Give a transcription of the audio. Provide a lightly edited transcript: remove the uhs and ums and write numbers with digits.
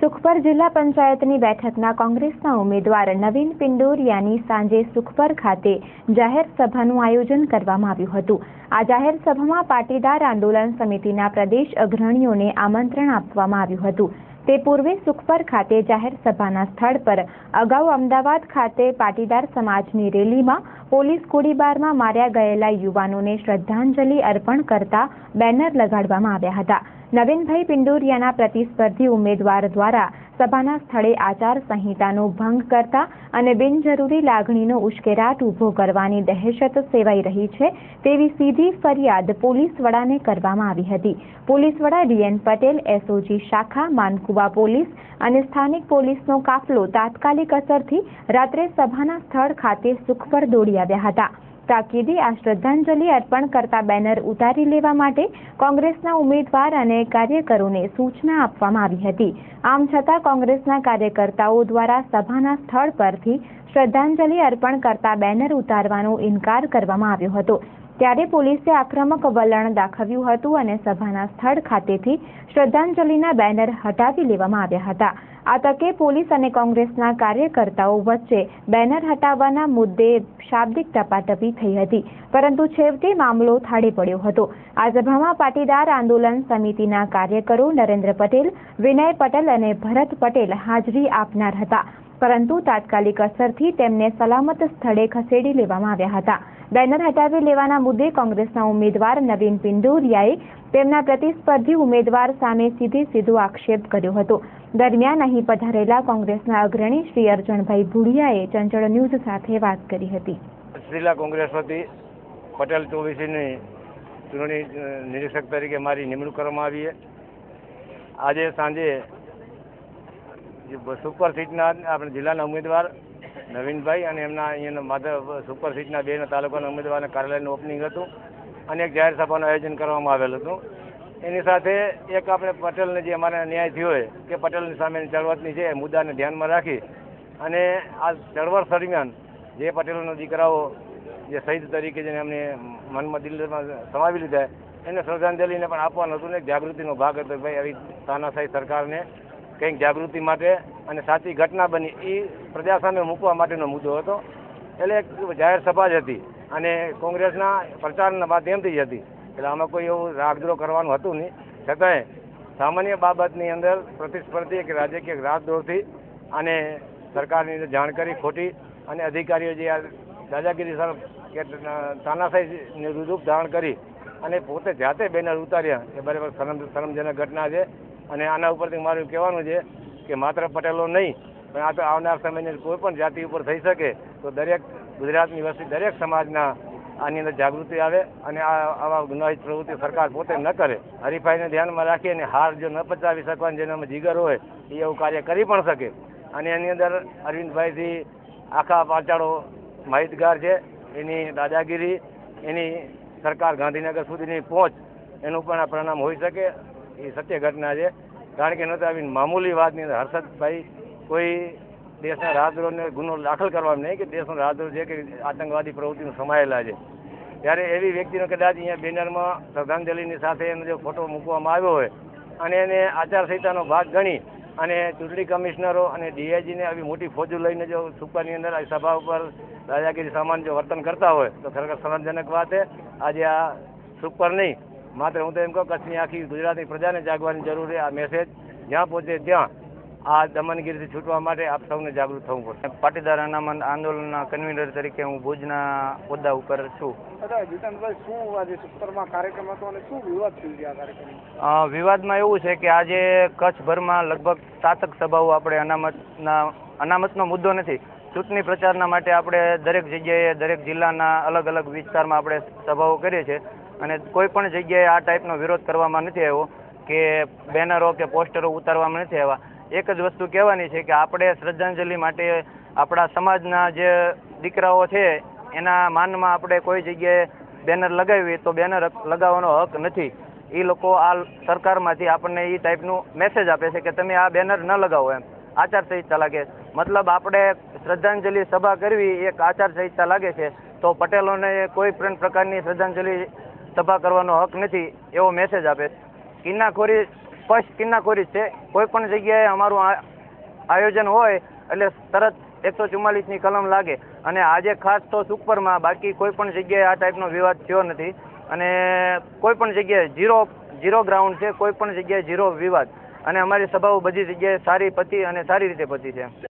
સુખપર જિલ્લા પંચાયતની બેઠકના કોંગ્રેસના ઉમેદવાર નવીન પિંડોરિયાની સાંજે સુખપર ખાતે જાહેર સભાનું આયોજન કરવામાં આવ્યું હતું। આ જાહેર સભામાં પાટીદાર આંદોલન સમિતિના પ્રદેશ અગ્રણીઓને આમંત્રણ આપવામાં આવ્યું હતું। તે પૂર્વે સુખપર ખાતે જાહેર સભાના સ્થળ પર અગાઉ અમદાવાદ ખાતે પાટીદાર સમાજની રેલીમાં પોલીસ ગોળીબારમાં માર્યા ગયેલા યુવાનોને શ્રદ્ધાંજલિ અર્પણ કરતા બેનર લગાડવામાં આવ્યા હતા। નવીનભાઈ પિંડોરિયાના પ્રતિસ્પર્ધી ઉમેદવાર દ્વારા સભાના સ્થળે આચાર સંહિતાનો ભંગ કરતા અને બિનજરૂરી લાગણીનો ઉશ્કેરાટ ઊભો કરવાની દહેશત સેવાઈ રહી છે તેવી સીધી ફરિયાદ પોલીસ વડાને કરવામાં આવી હતી। પોલીસ વડા ડીએન પટેલ, એસઓજી શાખા, માનકુવા પોલીસ અને સ્થાનિક પોલીસનો કાફલો તાત્કાલિક અસરથી રાત્રે સભાના સ્થળ ખાતે સુખપર દોડી આવ્યા હતા। તાકીદે આ શ્રદ્ધાંજલિ અર્પણ કરતા બેનર ઉતારી લેવા માટે કોંગ્રેસના ઉમેદવાર અને કાર્યકરોને સૂચના આપવામાં આવી હતી। આમ છતાં કોંગ્રેસના કાર્યકર્તાઓ દ્વારા સભાના સ્થળ પરથી શ્રદ્ધાંજલિ અર્પણ કરતા બેનર ઉતારવાનો ઇનકાર કરવામાં આવ્યો હતો। ત્યારે પોલીસે આક્રમક વલણ દાખવ્યું હતું અને સભાના સ્થળ ખાતેથી શ્રદ્ધાંજલિના બેનર હટાવી લેવામાં આવ્યા હતા। આ તકે પોલીસ અને કોંગ્રેસના કાર્યકર્તાઓ વચ્ચે બેનર હટાવવાના મુદ્દે શાબ્દિક ટપાટપી થઈ હતી, પરંતુ છેવટે મામલો થાળે પડ્યો હતો। આ સભામાં પાટીદાર આંદોલન સમિતિના કાર્યકરો નરેન્દ્ર પટેલ, વિનય પટેલ અને ભરત પટેલ હાજરી આપનાર હતા, પરંતુ તાત્કાલિક અસરથી તેમને સલામત સ્થળે ખસેડી લેવામાં આવ્યા હતા। બેનર હટાવી લેવાના મુદ્દે કોંગ્રેસના ઉમેદવાર નવીન પિંડોરિયાએ તેમના પ્રતિસ્પર્ધી ઉમેદવાર સામે સીધો આક્ષેપ કર્યો હતો। દરમિયાન અહીં પધારેલા કોંગ્રેસના અગ્રણી શ્રી અર્જણભાઈ ભુડિયાએ ચંચળ ન્યૂઝ સાથે વાત કરી હતી। જિલ્લા કોંગ્રેસ વતી પટેલ 24ની ચૂંટણી નિરીક્ષક તરીકે મારી નિમણૂક કરવામાં આવી છે। આજે સાંજે સુપર સીટના આપણે જિલ્લાના ઉમેદવાર નવીનભાઈ અને એમના અહીંયાના માધવ સુપર સીટના બેના તાલુકાના ઉમેદવારના કાર્યાલયનું ઓપનિંગ હતું અને એક જાહેર સભાનું આયોજન કરવામાં આવેલું હતું। એની સાથે એક આપણે પટેલને જે અમારે ન્યાય થયો હોય કે પટેલની સામેની ચળવળની છે મુદ્દાને ધ્યાનમાં રાખી અને આ ચળવળ દરમિયાન જે પટેલોના દીકરાઓ જે શહીદ તરીકે જેને એમને મનમાં દિલમાં સમાવી લીધા એને શ્રદ્ધાંજલિને પણ આપવાનું હતું ને એક જાગૃતિનો ભાગ હતો। ભાઈ આવી તાનાશાહી સરકારને કંઈક જાગૃતિ માટે અને સાચી ઘટના બની એ પ્રજા સામે મૂકવા માટેનો મુદ્દો હતો। એટલે એક જાહેર સભા જ હતી અને કોંગ્રેસના પ્રચારના માધ્યમથી જ હતી, એટલે આમાં કોઈ એવું રાગદ્રોહ કરવાનું હતું નહીં। છતાંય સામાન્ય બાબતની અંદર પ્રતિસ્પર્ધી કે રાજકીય રાતદોડથી અને સરકારની જાણકારી ખોટી અને અધિકારીઓ જે આ દાદાગીરી તરફ કે તાનાશાહીને રૂપ ધારણ કરી અને પોતે જાતે બેનર ઉતાર્યા એ બરાબર શરમજનક ઘટના છે। અને આના ઉપરથી મારું કહેવાનું છે કે માત્ર પટેલો નહીં પણ આ તો આવનાર સમયની કોઈ પણ જાતિ ઉપર થઈ શકે તો દરેક ગુજરાતની વસ્તી દરેક સમાજના આની અંદર જાગૃતિ આવે અને આવા ગુનાહિત પ્રવૃત્તિ સરકાર પોતે ન કરે। હરીફાઈને ધ્યાનમાં રાખી અને હાર જો ન પચાવી શકવાની જેનામાં જીગર હોય એ એવું કાર્ય કરી પણ શકે। અને એની અંદર અરવિંદભાઈથી આખા પાચાળો માહિતગાર છે, એની દાદાગીરી, એની સરકાર ગાંધીનગર સુધીની પહોંચ એનું પણ આ પરિણામ હોઈ શકે એ સત્ય ઘટના છે। કારણ કે ન તો આવી મામૂલી વાતની અંદર હર્ષદભાઈ કોઈ દેશના રાજદ્રોહને ગુનો દાખલ કરવામાં નહીં કે દેશનો રાજદ્રોહ છે કે આતંકવાદી પ્રવૃત્તિનું સમાયેલા છે, ત્યારે એવી વ્યક્તિનો કદાચ અહીંયા બેનરમાં શ્રદ્ધાંજલિની સાથે એનો જો ફોટો મૂકવામાં આવ્યો હોય અને એને આચારસંહિતાનો ભાગ ગણી અને ચૂંટણી કમિશનરો અને ડીઆઈજીને આવી મોટી ફોજો લઈને જો સુપરની અંદર આ સભા ઉપર દાદાગીરી સામાન જો વર્તન કરતા હોય તો ખરેખર શરમજનક વાત છે। આજે આ સુપર નહીં માત્ર હું તો એમ કહું કચ્છની આખી ગુજરાતની પ્રજાને જાગવાની જરૂર છે। આ મેસેજ જ્યાં પહોંચે ત્યાં આ દમનગીરીથી છૂટવા માટે આપ સૌને જાગૃત થવું પડશે। પાટીદાર અનામત આંદોલનના કન્વીનર તરીકે હું ભુજના હોદ્દા ઉપર છું। જીતનભાઈ, શું આજે સુપરમાં કાર્યક્રમ હતો અને શું વિવાદ થયો છે આ કાર્યક્રમમાં? વિવાદમાં એવું છે કે આજે કચ્છભરમાં લગભગ 7 સભાઓ આપણે અનામતનો મુદ્દો નથી, ચૂંટણી પ્રચારના માટે આપણે દરેક જગ્યાએ દરેક જિલ્લાના અલગ અલગ વિસ્તારમાં આપણે સભાઓ કરીએ છીએ અને કોઈ પણ જગ્યાએ આ ટાઈપનો વિરોધ કરવામાં નથી આવ્યો કે બેનરો કે પોસ્ટરો ઉતારવામાં નથી આવ્યા। એક જ વસ્તુ કહેવાની છે કે આપણે શ્રદ્ધાંજલિ માટે આપણા સમાજના જે દીકરાઓ છે એના માનમાં આપણે કોઈ જગ્યાએ બેનર લગાવીએ તો બેનર લગાવવાનો હક નથી। એ લોકો આ સરકારમાંથી આપણને એ ટાઈપનું મેસેજ આપે છે કે તમે આ બેનર ન લગાવો, એમ આચારસંહિતા લાગે। મતલબ આપણે શ્રદ્ધાંજલિ સભા કરવી એક આચારસંહિતા લાગે છે તો પટેલોને કોઈ પણ પ્રકારની શ્રદ્ધાંજલિ સભા કરવાનો હક નથી એવો મેસેજ આપે। કિન્નાખોરી સ્પષ્ટ કિન્નાખોરી છે. કોઈ પણ જગ્યાએ અમારું આયોજન હોય એટલે તરત 144ની કલમ લાગે અને આજે ખાસ તો સુખપરમાં, બાકી કોઈ પણ જગ્યાએ આ ટાઈપનો વિવાદ થયો નથી અને કોઈ પણ જગ્યાએ ઝીરો ગ્રાઉન્ડ છે, કોઈ પણ જગ્યાએ ઝીરો વિવાદ અને અમારી સભાઓ બધી જગ્યાએ સારી પતી અને સારી રીતે પતી છે.